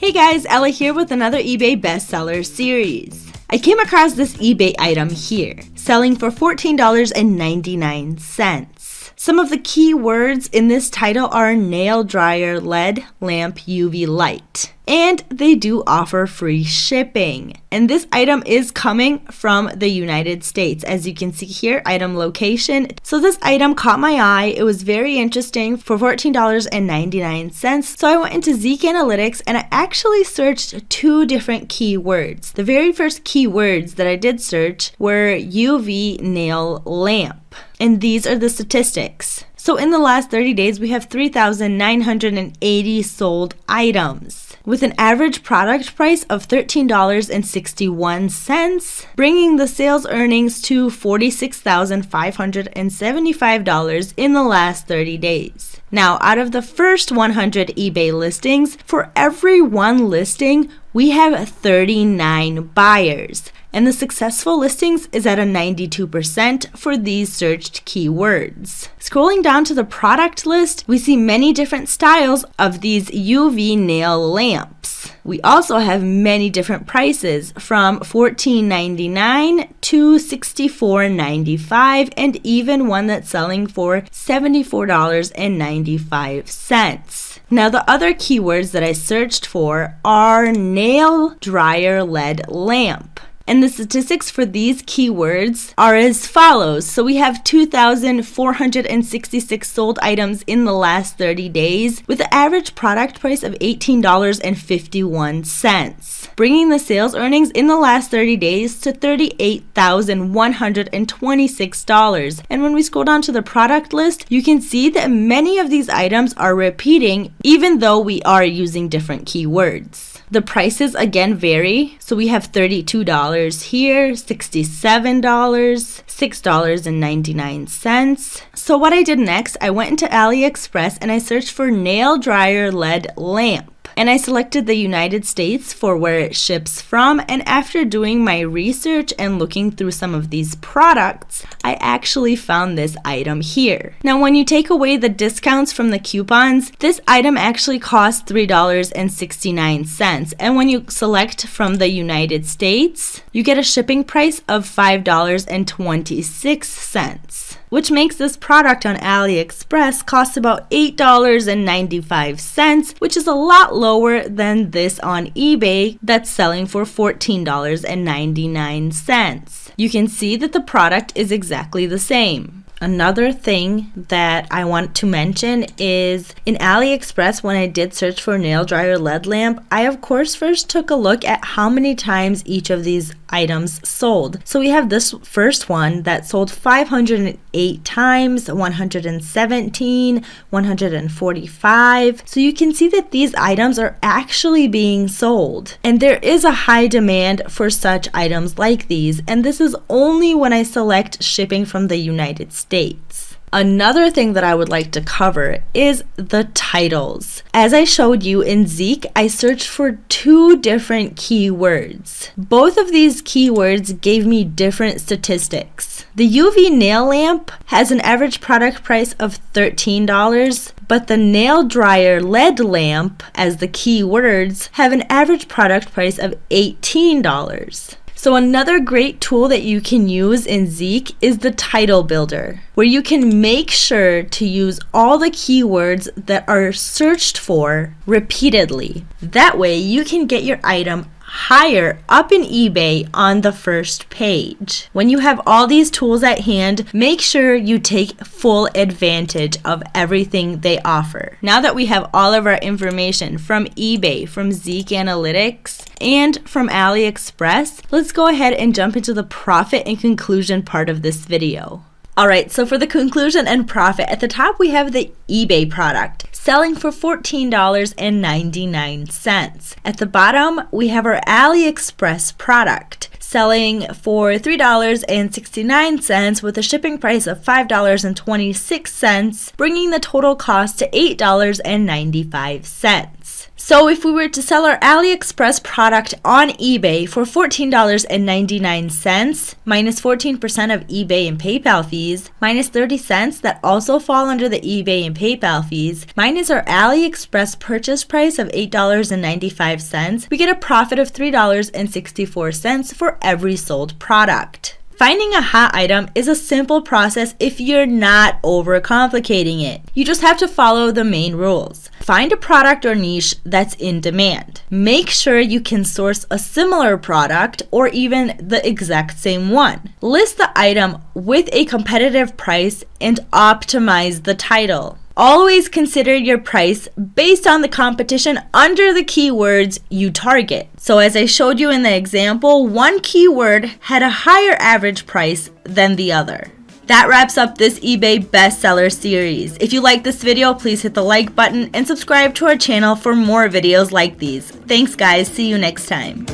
Hey guys, Ella here with another eBay bestseller series. I came across this eBay item here, selling for $14.99. Some of the key words in this title are nail dryer LED lamp UV light. And they do offer free shipping. And this item is coming from the United States. As you can see here, item location. So this item caught my eye. It was very interesting for $14.99. So I went into Zik Analytics and I actually searched two different keywords. The very first keywords that I did search were UV nail lamp. And these are the statistics. So in the last 30 days, we have 3,980 sold items with an average product price of $13.61, bringing the sales earnings to $46,575 in the last 30 days. Now, out of the first 100 eBay listings, for every one listing, we have 39 buyers. And the successful listings is at a 92% for these searched keywords. Scrolling down to the product list, we see many different styles of these UV nail lamps. We also have many different prices from $14.99 to $64.95 and even one that's selling for $74.95. Now the other keywords that I searched for are nail dryer LED lamp. And the statistics for these keywords are as follows. So we have 2,466 sold items in the last 30 days with an average product price of $18.51, bringing the sales earnings in the last 30 days to $38,126. And when we scroll down to the product list, you can see that many of these items are repeating even though we are using different keywords. The prices again vary. So we have $32 here, $67, $6.99. So what I did next, I went into AliExpress and I searched for nail dryer LED lamp. And I selected the United States for where it ships from, and after doing my research and looking through some of these products, I actually found this item here. Now when you take away the discounts from the coupons, this item actually costs $3.69, and when you select from the United States, you get a shipping price of $5.26. which makes this product on AliExpress cost about $8.95, which is a lot lower than this on eBay that's selling for $14.99. You can see that the product is exactly the same. Another thing that I want to mention is in AliExpress, when I did search for nail dryer LED lamp, I of course first took a look at how many times each of these items sold. So we have this first one that sold 508 times, 117, 145. So you can see that these items are actually being sold. And there is a high demand for such items like these. And this is only when I select shipping from the United States. Another thing that I would like to cover is the titles. As I showed you in Zik, I searched for two different keywords. Both of these keywords gave me different statistics. The UV nail lamp has an average product price of $13, but the nail dryer LED lamp, as the keywords, have an average product price of $18. So another great tool that you can use in Zik is the title builder, where you can make sure to use all the keywords that are searched for repeatedly. That way you can get your item higher up in eBay on the first page. When you have all these tools at hand, make sure you take full advantage of everything they offer. Now that we have all of our information from eBay, from Zik Analytics, and from AliExpress, let's go ahead and jump into the profit and conclusion part of this video. Alright, so for the conclusion and profit, at the top we have the eBay product, selling for $14.99. At the bottom, we have our AliExpress product, selling for $3.69 with a shipping price of $5.26, bringing the total cost to $8.95. So if we were to sell our AliExpress product on eBay for $14.99, minus 14% of eBay and PayPal fees, minus 30 cents that also fall under the eBay and PayPal fees, minus our AliExpress purchase price of $8.95, we get a profit of $3.64 for every sold product. Finding a hot item is a simple process if you're not overcomplicating it. You just have to follow the main rules. Find a product or niche that's in demand. Make sure you can source a similar product or even the exact same one. List the item with a competitive price and optimize the title. Always consider your price based on the competition under the keywords you target. So as I showed you in the example, one keyword had a higher average price than the other. That wraps up this eBay bestseller series. If you like this video, please hit the like button and subscribe to our channel for more videos like these. Thanks guys, see you next time.